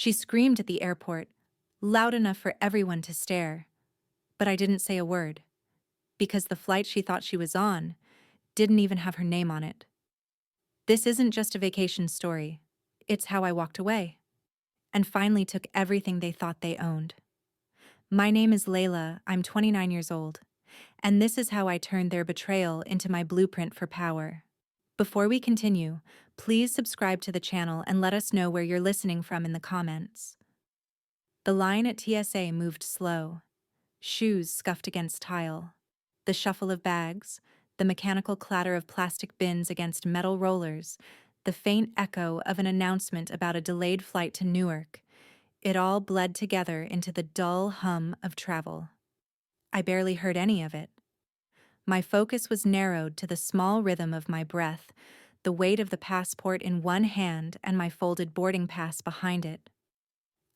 She screamed at the airport, loud enough for everyone to stare. But I didn't say a word, because the flight she thought she was on didn't even have her name on it. This isn't just a vacation story. It's how I walked away and finally took everything they thought they owned. My name is Layla, I'm 29 years old, and this is how I turned their betrayal into my blueprint for power. Before we continue, please subscribe to the channel and let us know where you're listening from in the comments. The line at TSA moved slow, shoes scuffed against tile, the shuffle of bags, the mechanical clatter of plastic bins against metal rollers, the faint echo of an announcement about a delayed flight to Newark. It all bled together into the dull hum of travel. I barely heard any of it. My focus was narrowed to the small rhythm of my breath, the weight of the passport in one hand and my folded boarding pass behind it.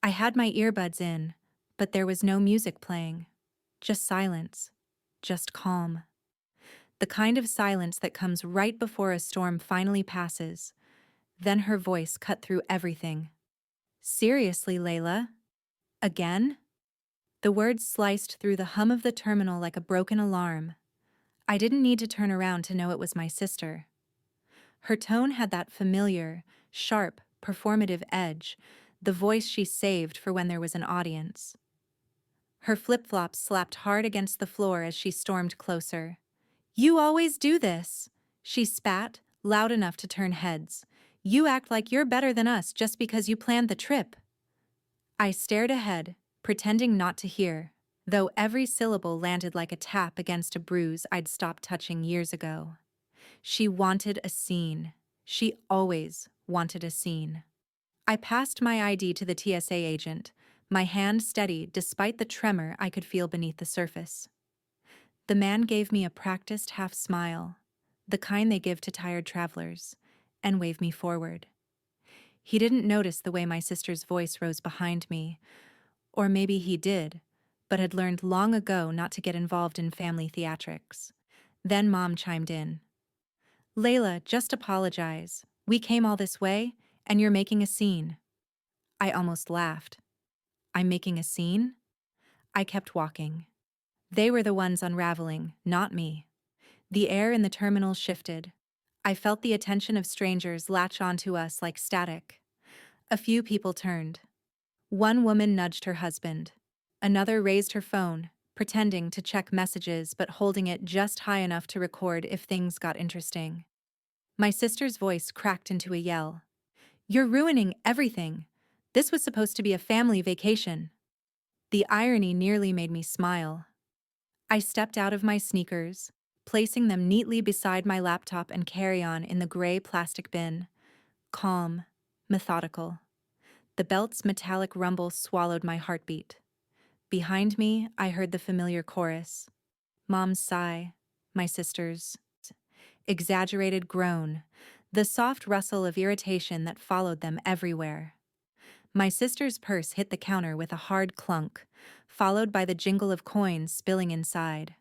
I had my earbuds in, but there was no music playing. Just silence. Just calm. The kind of silence that comes right before a storm finally passes. Then her voice cut through everything. "Seriously, Layla? Again?" The words sliced through the hum of the terminal like a broken alarm. I didn't need to turn around to know it was my sister. Her tone had that familiar, sharp, performative edge, the voice she saved for when there was an audience. Her flip-flops slapped hard against the floor as she stormed closer. "You always do this," she spat, loud enough to turn heads. "You act like you're better than us just because you planned the trip." I stared ahead, pretending not to hear, though every syllable landed like a tap against a bruise I'd stopped touching years ago. She wanted a scene. She always wanted a scene. I passed my ID to the TSA agent, my hand steady despite the tremor I could feel beneath the surface. The man gave me a practiced half smile, the kind they give to tired travelers, and waved me forward. He didn't notice the way my sister's voice rose behind me, or maybe he did, but had learned long ago not to get involved in family theatrics. Then Mom chimed in. "Layla, just apologize. We came all this way, and you're making a scene." I almost laughed. I'm making a scene? I kept walking. They were the ones unraveling, not me. The air in the terminal shifted. I felt the attention of strangers latch onto us like static. A few people turned. One woman nudged her husband. Another raised her phone, pretending to check messages but holding it just high enough to record if things got interesting. My sister's voice cracked into a yell. "You're ruining everything. This was supposed to be a family vacation." The irony nearly made me smile. I stepped out of my sneakers, placing them neatly beside my laptop and carry-on in the gray plastic bin. Calm, methodical. The belt's metallic rumble swallowed my heartbeat. Behind me, I heard the familiar chorus. Mom's sigh, my sister's exaggerated groan, the soft rustle of irritation that followed them everywhere. My sister's purse hit the counter with a hard clunk, followed by the jingle of coins spilling inside.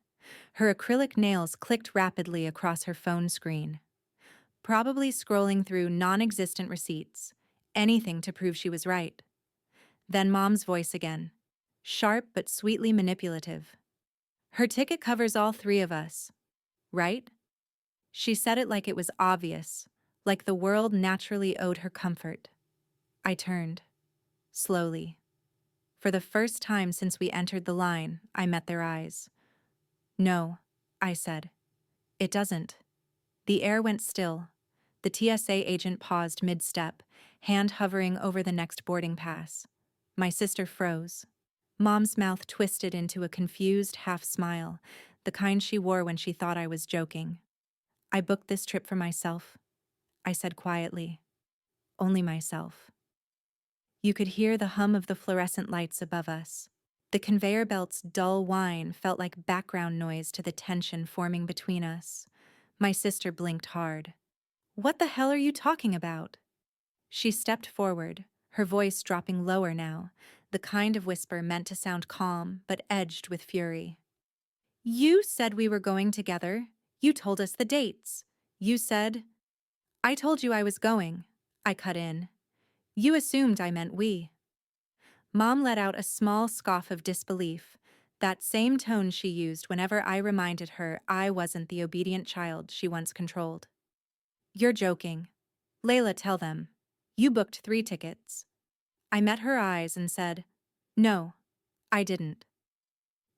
Her acrylic nails clicked rapidly across her phone screen. Probably scrolling through non-existent receipts, anything to prove she was right. Then Mom's voice again, sharp but sweetly manipulative. "Her ticket covers all three of us, right?" She said it like it was obvious, like the world naturally owed her comfort. I turned. Slowly. For the first time since we entered the line, I met their eyes. "No," I said. "It doesn't." The air went still. The TSA agent paused mid-step, hand hovering over the next boarding pass. My sister froze. Mom's mouth twisted into a confused half-smile, the kind she wore when she thought I was joking. "I booked this trip for myself," I said quietly. "Only myself." You could hear the hum of the fluorescent lights above us. The conveyor belt's dull whine felt like background noise to the tension forming between us. My sister blinked hard. "What the hell are you talking about?" She stepped forward, her voice dropping lower now, the kind of whisper meant to sound calm but edged with fury. "You said we were going together. You told us the dates. You said—" "I told you I was going," I cut in. "You assumed I meant we." Mom let out a small scoff of disbelief, that same tone she used whenever I reminded her I wasn't the obedient child she once controlled. You're joking. Layla, tell them. You booked 3 tickets. I met her eyes and said, No, I didn't.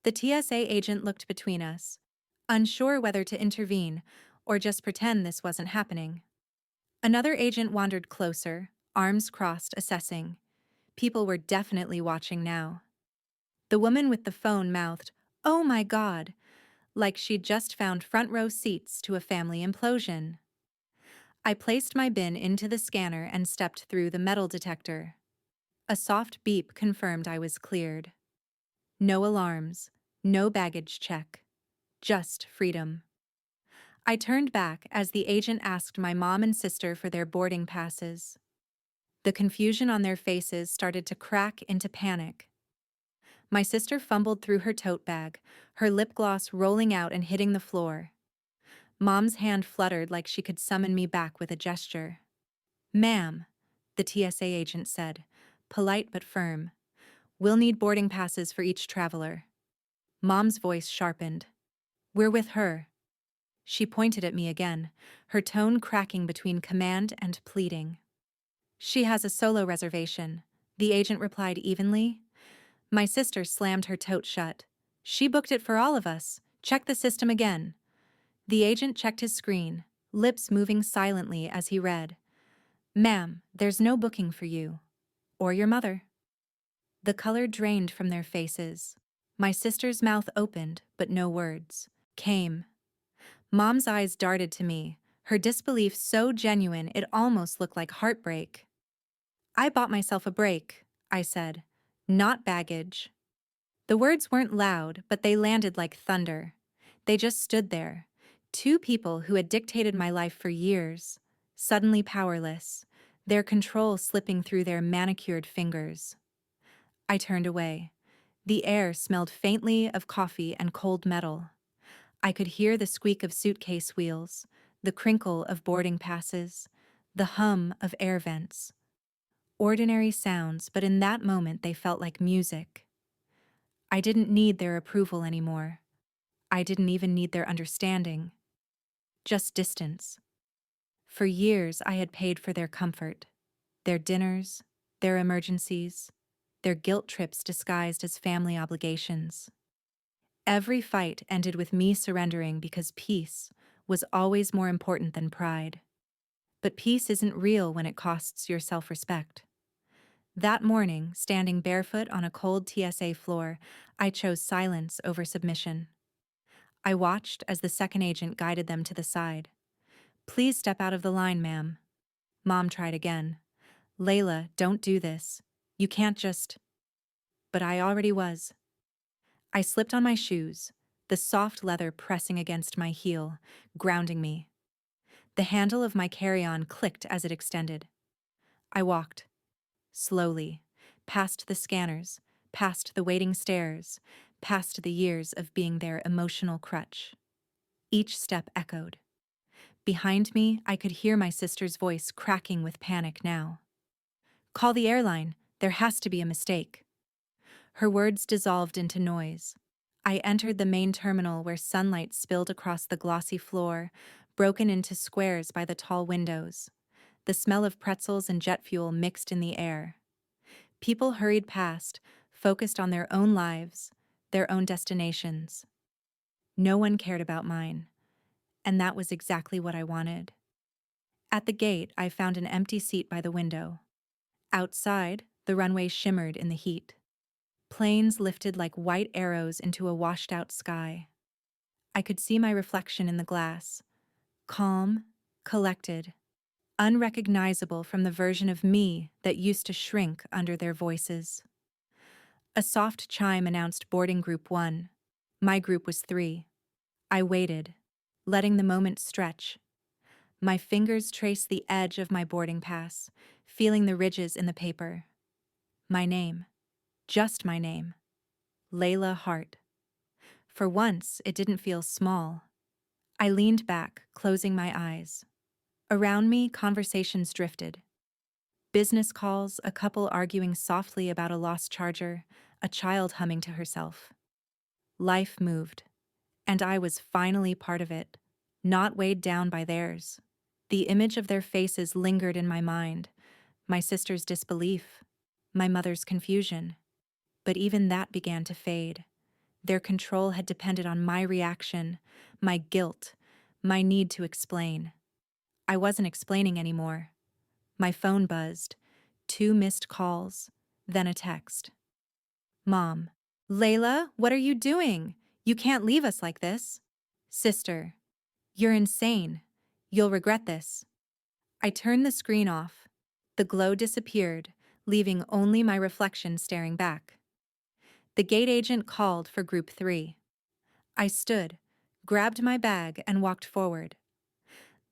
The TSA agent looked between us, unsure whether to intervene or just pretend this wasn't happening. Another agent wandered closer, arms crossed, assessing. People were definitely watching now. The woman with the phone mouthed, "Oh my God," like she'd just found front row seats to a family implosion. I placed my bin into the scanner and stepped through the metal detector. A soft beep confirmed I was cleared. No alarms, no baggage check, just freedom. I turned back as the agent asked my mom and sister for their boarding passes. The confusion on their faces started to crack into panic. My sister fumbled through her tote bag, her lip gloss rolling out and hitting the floor. Mom's hand fluttered like she could summon me back with a gesture. "Ma'am," the TSA agent said, polite but firm, "we'll need boarding passes for each traveler." Mom's voice sharpened. "We're with her." She pointed at me again, her tone cracking between command and pleading. "She has a solo reservation," the agent replied evenly. My sister slammed her tote shut. "She booked it for all of us. Check the system again." The agent checked his screen, lips moving silently as he read. "Ma'am, there's no booking for you. Or your mother." The color drained from their faces. My sister's mouth opened, but no words came. Mom's eyes darted to me, her disbelief so genuine it almost looked like heartbreak. "I bought myself a break," I said. "Not baggage." The words weren't loud, but they landed like thunder. They just stood there. 2 people who had dictated my life for years, suddenly powerless, their control slipping through their manicured fingers. I turned away. The air smelled faintly of coffee and cold metal. I could hear the squeak of suitcase wheels, the crinkle of boarding passes, the hum of air vents. Ordinary sounds, but in that moment they felt like music. I didn't need their approval anymore. I didn't even need their understanding. Just distance. For years I had paid for their comfort, their dinners, their emergencies, their guilt trips disguised as family obligations. Every fight ended with me surrendering because peace was always more important than pride. But peace isn't real when it costs your self-respect. That morning, standing barefoot on a cold TSA floor, I chose silence over submission. I watched as the second agent guided them to the side. "Please step out of the line, ma'am." Mom tried again. "Layla, don't do this. You can't just—" But I already was. I slipped on my shoes, the soft leather pressing against my heel, grounding me. The handle of my carry-on clicked as it extended. I walked, slowly, past the scanners, past the waiting stairs, past the years of being their emotional crutch. Each step echoed. Behind me, I could hear my sister's voice cracking with panic now. "Call the airline. There has to be a mistake." Her words dissolved into noise. I entered the main terminal where sunlight spilled across the glossy floor, broken into squares by the tall windows. The smell of pretzels and jet fuel mixed in the air. People hurried past, focused on their own lives, their own destinations. No one cared about mine, and that was exactly what I wanted. At the gate, I found an empty seat by the window. Outside, the runway shimmered in the heat. Planes lifted like white arrows into a washed-out sky. I could see my reflection in the glass, calm, collected, unrecognizable from the version of me that used to shrink under their voices. A soft chime announced boarding group 1. My group was 3. I waited, letting the moment stretch. My fingers traced the edge of my boarding pass, feeling the ridges in the paper. My name. Just my name. Layla Hart. For once, it didn't feel small. I leaned back, closing my eyes. Around me, conversations drifted. Business calls, a couple arguing softly about a lost charger, a child humming to herself. Life moved, and I was finally part of it, not weighed down by theirs. The image of their faces lingered in my mind, my sister's disbelief, my mother's confusion. But even that began to fade. Their control had depended on my reaction, my guilt, my need to explain. I wasn't explaining anymore. My phone buzzed, 2 missed calls, then a text. Mom. Layla, what are you doing? You can't leave us like this. Sister. You're insane. You'll regret this. I turned the screen off. The glow disappeared, leaving only my reflection staring back. The gate agent called for Group 3. I stood, grabbed my bag, and walked forward.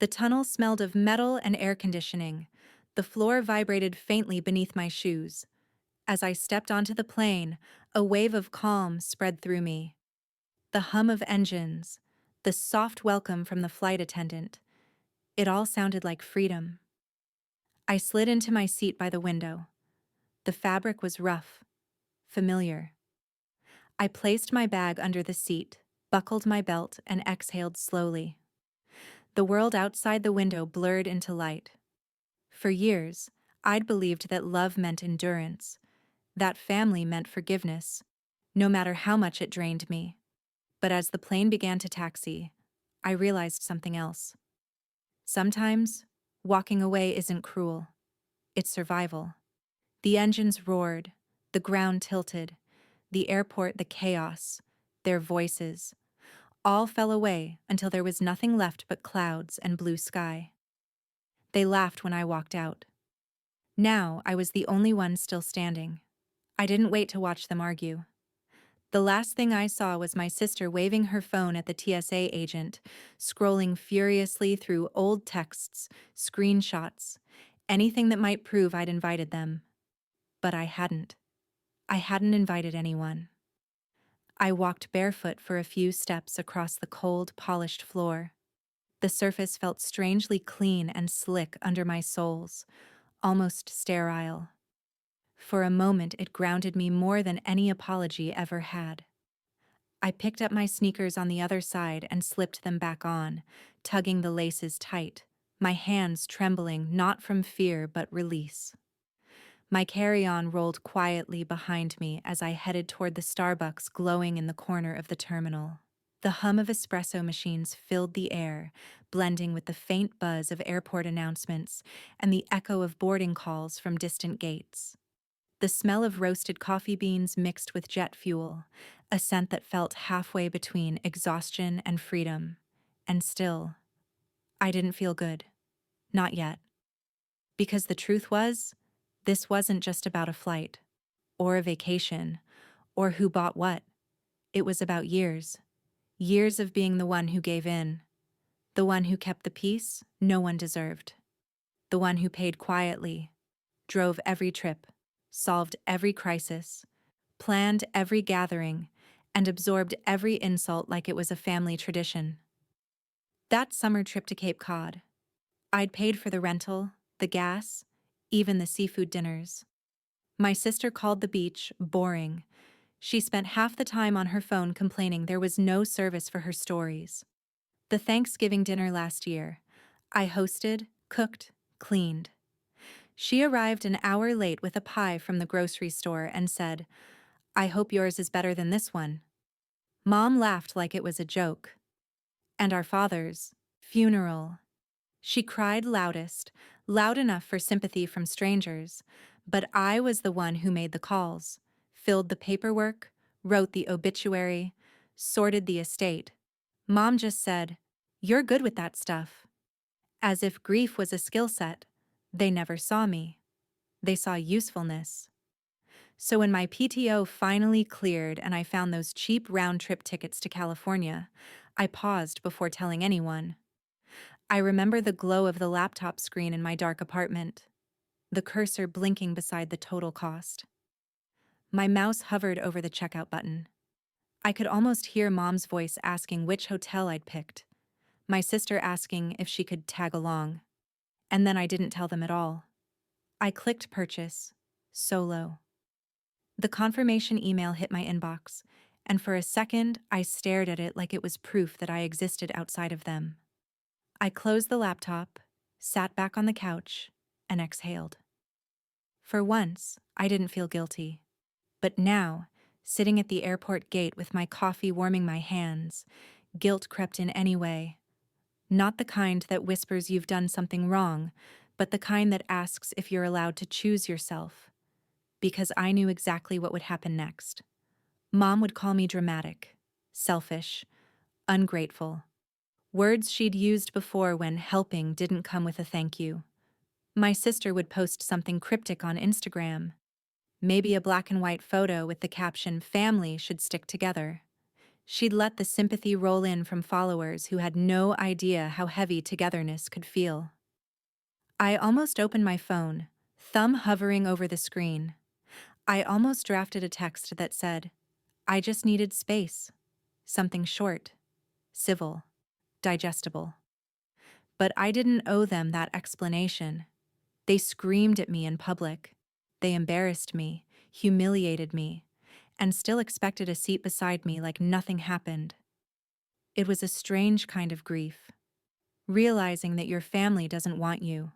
The tunnel smelled of metal and air conditioning. The floor vibrated faintly beneath my shoes. As I stepped onto the plane, a wave of calm spread through me. The hum of engines, the soft welcome from the flight attendant. It all sounded like freedom. I slid into my seat by the window. The fabric was rough, familiar. I placed my bag under the seat, buckled my belt, and exhaled slowly. The world outside the window blurred into light. For years, I'd believed that love meant endurance, that family meant forgiveness, no matter how much it drained me. But as the plane began to taxi, I realized something else. Sometimes, walking away isn't cruel. It's survival. The engines roared, the ground tilted, the airport the chaos, their voices. All fell away until there was nothing left but clouds and blue sky. They laughed when I walked out. Now I was the only one still standing. I didn't wait to watch them argue. The last thing I saw was my sister waving her phone at the TSA agent, scrolling furiously through old texts, screenshots, anything that might prove I'd invited them. But I hadn't. I hadn't invited anyone. I walked barefoot for a few steps across the cold, polished floor. The surface felt strangely clean and slick under my soles, almost sterile. For a moment, it grounded me more than any apology ever had. I picked up my sneakers on the other side and slipped them back on, tugging the laces tight, my hands trembling not from fear but release. My carry-on rolled quietly behind me as I headed toward the Starbucks glowing in the corner of the terminal. The hum of espresso machines filled the air, blending with the faint buzz of airport announcements and the echo of boarding calls from distant gates. The smell of roasted coffee beans mixed with jet fuel, a scent that felt halfway between exhaustion and freedom. And still, I didn't feel good. Not yet. Because the truth was, this wasn't just about a flight, or a vacation, or who bought what. It was about years. Years of being the one who gave in. The one who kept the peace no one deserved. The one who paid quietly, drove every trip, solved every crisis, planned every gathering, and absorbed every insult like it was a family tradition. That summer trip to Cape Cod, I'd paid for the rental, the gas, even the seafood dinners. My sister called the beach boring. She spent half the time on her phone complaining there was no service for her stories. The Thanksgiving dinner last year, I hosted, cooked, cleaned. She arrived an hour late with a pie from the grocery store and said, "I hope yours is better than this one." Mom laughed like it was a joke. And our father's funeral. She cried loudest, loud enough for sympathy from strangers, but I was the one who made the calls, filled the paperwork, wrote the obituary, sorted the estate. Mom just said, "You're good with that stuff." As if grief was a skill set. They never saw me. They saw usefulness. So when my PTO finally cleared and I found those cheap round-trip tickets to California, I paused before telling anyone. I remember the glow of the laptop screen in my dark apartment, the cursor blinking beside the total cost. My mouse hovered over the checkout button. I could almost hear Mom's voice asking which hotel I'd picked, my sister asking if she could tag along. And then I didn't tell them at all. I clicked purchase. Solo. The confirmation email hit my inbox, and for a second I stared at it like it was proof that I existed outside of them. I closed the laptop, sat back on the couch, and exhaled. For once, I didn't feel guilty. But now, sitting at the airport gate with my coffee warming my hands, guilt crept in anyway. Not the kind that whispers you've done something wrong, but the kind that asks if you're allowed to choose yourself. Because I knew exactly what would happen next. Mom would call me dramatic, selfish, ungrateful. Words she'd used before when helping didn't come with a thank you. My sister would post something cryptic on Instagram. Maybe a black and white photo with the caption, "Family should stick together." She'd let the sympathy roll in from followers who had no idea how heavy togetherness could feel. I almost opened my phone, thumb hovering over the screen. I almost drafted a text that said, "I just needed space." Something short, civil, digestible. But I didn't owe them that explanation. They screamed at me in public. They embarrassed me, humiliated me, and still expected a seat beside me like nothing happened. It was a strange kind of grief, realizing that your family doesn't want you.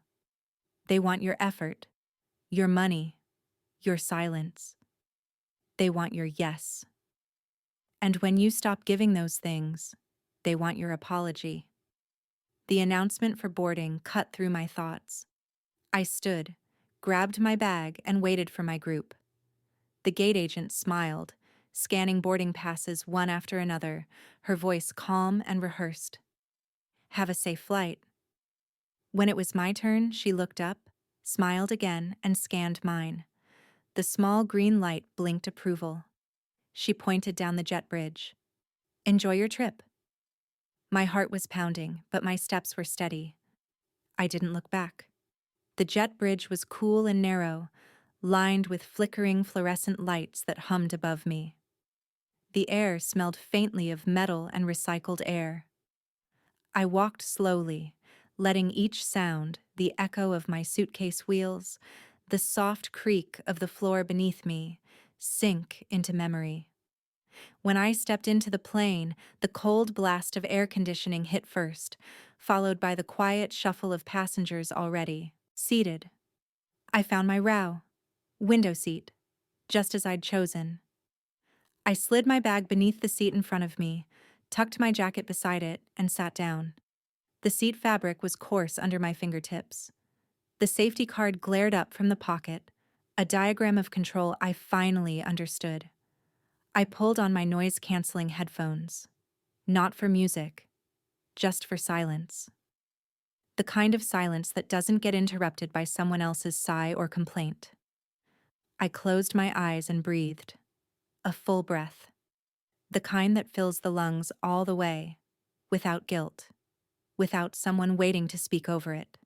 They want your effort, your money, your silence. They want your yes. And when you stop giving those things, they want your apology. The announcement for boarding cut through my thoughts. I stood, grabbed my bag, and waited for my group. The gate agent smiled, scanning boarding passes one after another, her voice calm and rehearsed. "Have a safe flight." When it was my turn, she looked up, smiled again, and scanned mine. The small green light blinked approval. She pointed down the jet bridge. "Enjoy your trip." My heart was pounding, but my steps were steady. I didn't look back. The jet bridge was cool and narrow, lined with flickering fluorescent lights that hummed above me. The air smelled faintly of metal and recycled air. I walked slowly, letting each sound, the echo of my suitcase wheels, the soft creak of the floor beneath me, sink into memory. When I stepped into the plane, the cold blast of air conditioning hit first, followed by the quiet shuffle of passengers already seated. I found my row, window seat, just as I'd chosen. I slid my bag beneath the seat in front of me, tucked my jacket beside it, and sat down. The seat fabric was coarse under my fingertips. The safety card glared up from the pocket, a diagram of control I finally understood. I pulled on my noise-canceling headphones. Not for music, just for silence. The kind of silence that doesn't get interrupted by someone else's sigh or complaint. I closed my eyes and breathed. A full breath. The kind that fills the lungs all the way, without guilt, without someone waiting to speak over it.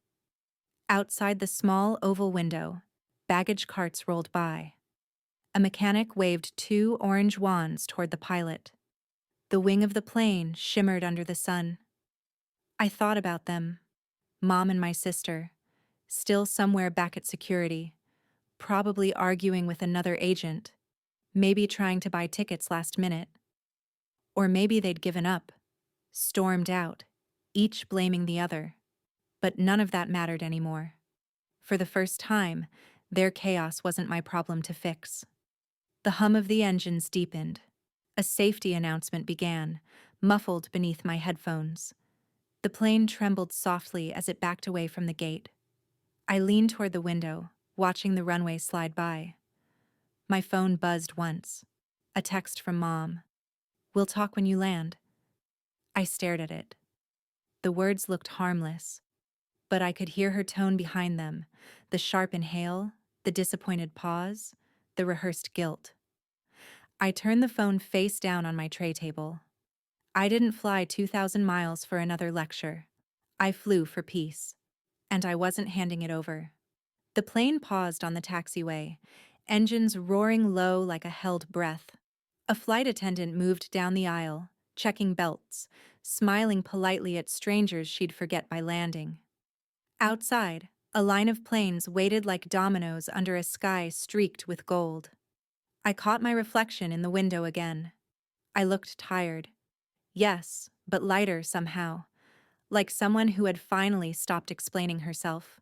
Outside the small oval window, baggage carts rolled by. A mechanic waved two orange wands toward the pilot. The wing of the plane shimmered under the sun. I thought about them, Mom and my sister, still somewhere back at security, probably arguing with another agent, maybe trying to buy tickets last minute. Or maybe they'd given up, stormed out, each blaming the other. But none of that mattered anymore. For the first time, their chaos wasn't my problem to fix. The hum of the engines deepened. A safety announcement began, muffled beneath my headphones. The plane trembled softly as it backed away from the gate. I leaned toward the window, watching the runway slide by. My phone buzzed once. A text from Mom. "We'll talk when you land." I stared at it. The words looked harmless, but I could hear her tone behind them, the sharp inhale, the disappointed pause, the rehearsed guilt. I turned the phone face down on my tray table. I didn't fly 2,000 miles for another lecture. I flew for peace. And I wasn't handing it over. The plane paused on the taxiway, engines roaring low like a held breath. A flight attendant moved down the aisle, checking belts, smiling politely at strangers she'd forget by landing. Outside, A line of planes waited like dominoes under a sky streaked with gold. I caught my reflection in the window again. I looked tired. Yes, but lighter somehow, like someone who had finally stopped explaining herself.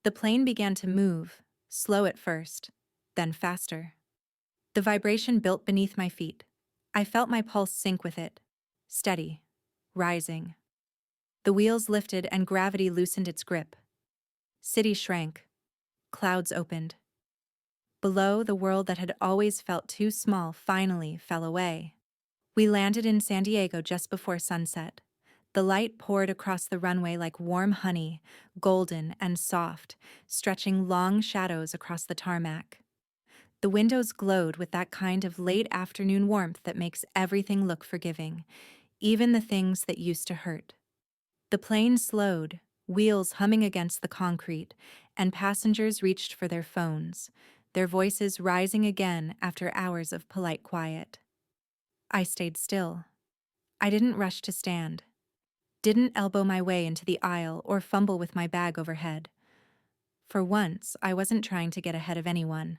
The plane began to move, slow at first, then faster. The vibration built beneath my feet. I felt my pulse sync with it. Steady. Rising. The wheels lifted and gravity loosened its grip. City shrank. Clouds opened. Below, the world that had always felt too small finally fell away. We landed in San Diego just before sunset. The light poured across the runway like warm honey, golden and soft, stretching long shadows across the tarmac. The windows glowed with that kind of late afternoon warmth that makes everything look forgiving, even the things that used to hurt. The plane slowed, wheels humming against the concrete, and passengers reached for their phones, their voices rising again after hours of polite quiet. I stayed still. I didn't rush to stand. Didn't elbow my way into the aisle or fumble with my bag overhead. For once, I wasn't trying to get ahead of anyone.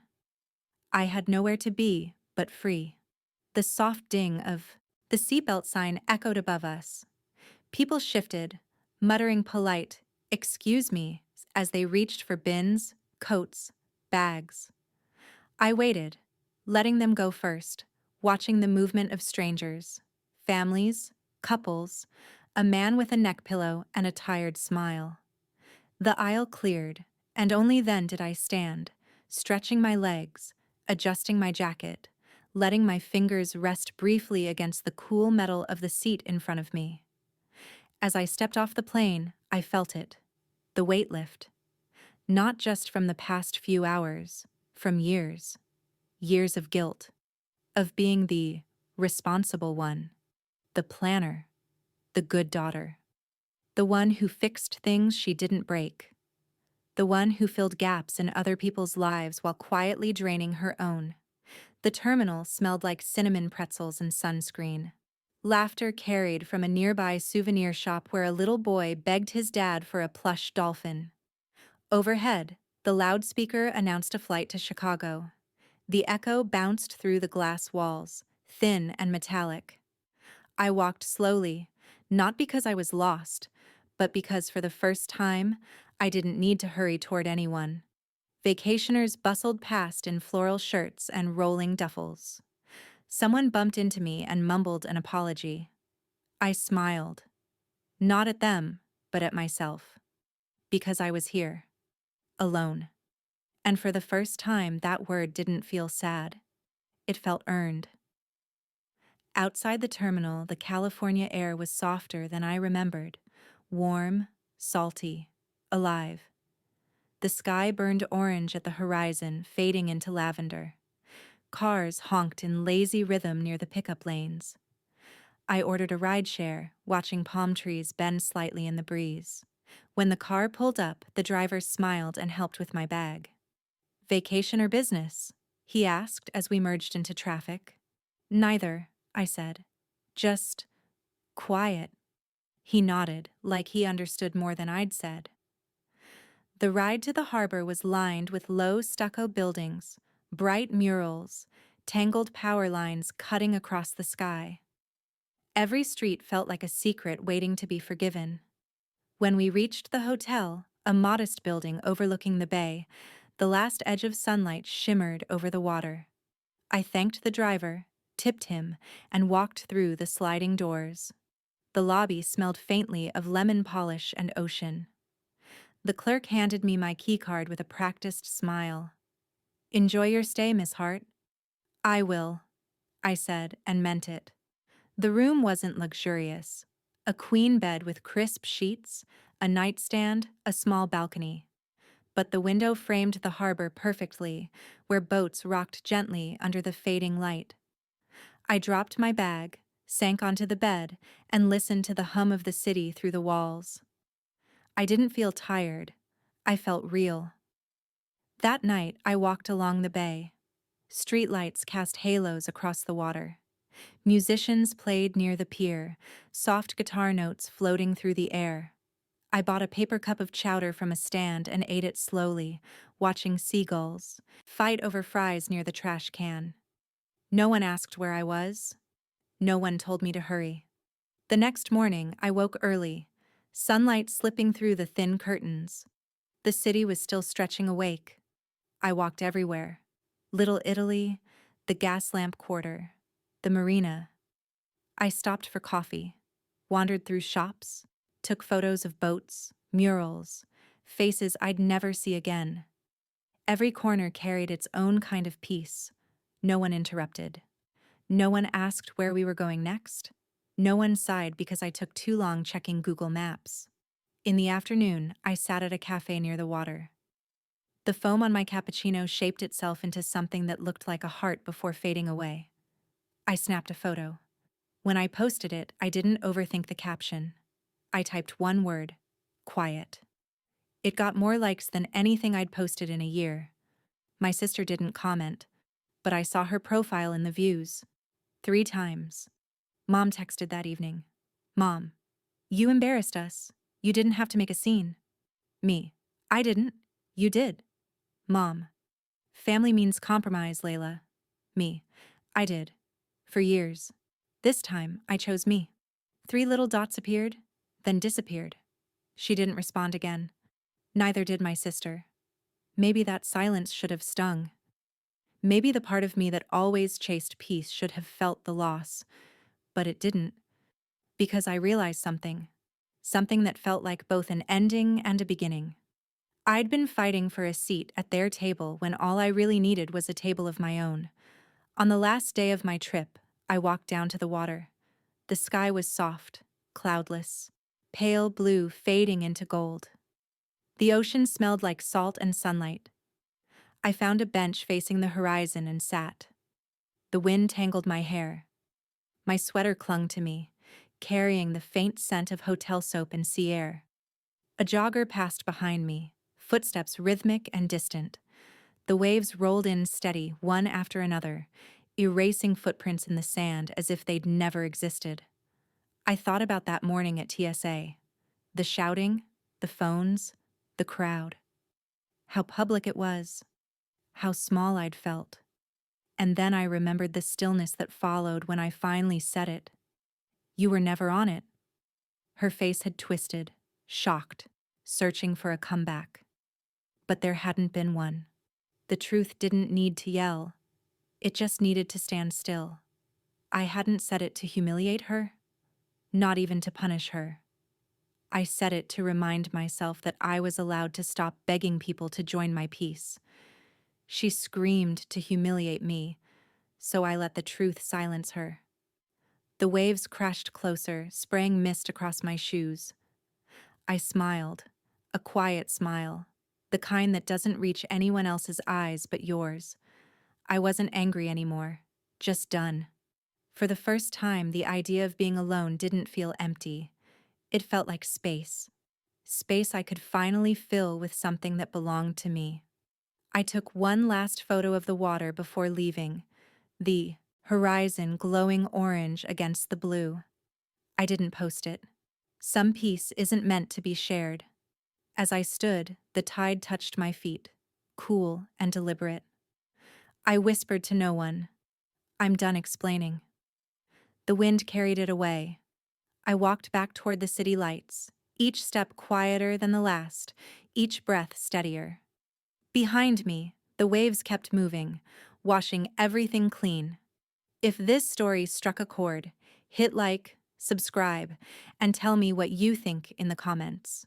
I had nowhere to be but free. The soft ding of the seatbelt sign echoed above us. People shifted, muttering polite, "Excuse me," as they reached for bins, coats, bags. I waited, letting them go first, watching the movement of strangers, families, couples, a man with a neck pillow and a tired smile. The aisle cleared, and only then did I stand, stretching my legs, adjusting my jacket, letting my fingers rest briefly against the cool metal of the seat in front of me. As I stepped off the plane, I felt it, the weight lift. Not just from the past few hours, from years. Years of guilt, of being the responsible one, the planner, the good daughter, the one who fixed things she didn't break, the one who filled gaps in other people's lives while quietly draining her own. The terminal smelled like cinnamon pretzels and sunscreen. Laughter carried from a nearby souvenir shop where a little boy begged his dad for a plush dolphin. Overhead, the loudspeaker announced a flight to Chicago. The echo bounced through the glass walls, thin and metallic. I walked slowly, not because I was lost, but because for the first time, I didn't need to hurry toward anyone. Vacationers bustled past in floral shirts and rolling duffels. Someone bumped into me and mumbled an apology. I smiled. Not at them, but at myself. Because I was here. Alone. And for the first time, that word didn't feel sad. It felt earned. Outside the terminal, the California air was softer than I remembered. Warm, salty, alive. The sky burned orange at the horizon, fading into lavender. Cars honked in lazy rhythm near the pickup lanes. I ordered a rideshare, watching palm trees bend slightly in the breeze. When the car pulled up, the driver smiled and helped with my bag. "Vacation or business?" he asked as we merged into traffic. "Neither," I said. "Just quiet." He nodded, like he understood more than I'd said. The ride to the harbor was lined with low stucco buildings, bright murals, tangled power lines cutting across the sky. Every street felt like a secret waiting to be forgiven. When we reached the hotel, a modest building overlooking the bay, the last edge of sunlight shimmered over the water. I thanked the driver, tipped him, and walked through the sliding doors. The lobby smelled faintly of lemon polish and ocean. The clerk handed me my keycard with a practiced smile. "Enjoy your stay, Miss Hart." "I will," I said, and meant it. The room wasn't luxurious. A queen bed with crisp sheets, a nightstand, a small balcony. But the window framed the harbor perfectly, where boats rocked gently under the fading light. I dropped my bag, sank onto the bed, and listened to the hum of the city through the walls. I didn't feel tired. I felt real. That night, I walked along the bay. Streetlights cast halos across the water. Musicians played near the pier, soft guitar notes floating through the air. I bought a paper cup of chowder from a stand and ate it slowly, watching seagulls fight over fries near the trash can. No one asked where I was. No one told me to hurry. The next morning, I woke early, sunlight slipping through the thin curtains. The city was still stretching awake. I walked everywhere. Little Italy, the gas lamp quarter, the marina. I stopped for coffee, wandered through shops, took photos of boats, murals, faces I'd never see again. Every corner carried its own kind of peace. No one interrupted. No one asked where we were going next. No one sighed because I took too long checking Google Maps. In the afternoon, I sat at a cafe near the water. The foam on my cappuccino shaped itself into something that looked like a heart before fading away. I snapped a photo. When I posted it, I didn't overthink the caption. I typed one word: quiet. It got more likes than anything I'd posted in a year. My sister didn't comment, but I saw her profile in the views. 3 times. Mom texted that evening. Mom, you embarrassed us. You didn't have to make a scene. Me. I didn't. You did. Mom. Family means compromise, Layla. Me. I did. For years. This time, I chose me. 3 little dots appeared, then disappeared. She didn't respond again. Neither did my sister. Maybe that silence should have stung. Maybe the part of me that always chased peace should have felt the loss. But it didn't. Because I realized something. Something that felt like both an ending and a beginning. I'd been fighting for a seat at their table when all I really needed was a table of my own. On the last day of my trip, I walked down to the water. The sky was soft, cloudless, pale blue fading into gold. The ocean smelled like salt and sunlight. I found a bench facing the horizon and sat. The wind tangled my hair. My sweater clung to me, carrying the faint scent of hotel soap and sea air. A jogger passed behind me, footsteps rhythmic and distant. The waves rolled in steady, one after another, erasing footprints in the sand as if they'd never existed. I thought about that morning at TSA. The shouting, the phones, the crowd. How public it was. How small I'd felt. And then I remembered the stillness that followed when I finally said it. You were never on it. Her face had twisted, shocked, searching for a comeback. But there hadn't been one. The truth didn't need to yell. It just needed to stand still. I hadn't said it to humiliate her, not even to punish her. I said it to remind myself that I was allowed to stop begging people to join my peace. She screamed to humiliate me, so I let the truth silence her. The waves crashed closer, spraying mist across my shoes. I smiled, a quiet smile, the kind that doesn't reach anyone else's eyes but yours. I wasn't angry anymore, just done. For the first time, the idea of being alone didn't feel empty. It felt like space. Space I could finally fill with something that belonged to me. I took one last photo of the water before leaving, the horizon glowing orange against the blue. I didn't post it. Some peace isn't meant to be shared. As I stood, the tide touched my feet, cool and deliberate. I whispered to no one. I'm done explaining. The wind carried it away. I walked back toward the city lights, each step quieter than the last, each breath steadier. Behind me, the waves kept moving, washing everything clean. If this story struck a chord, hit like, subscribe, and tell me what you think in the comments.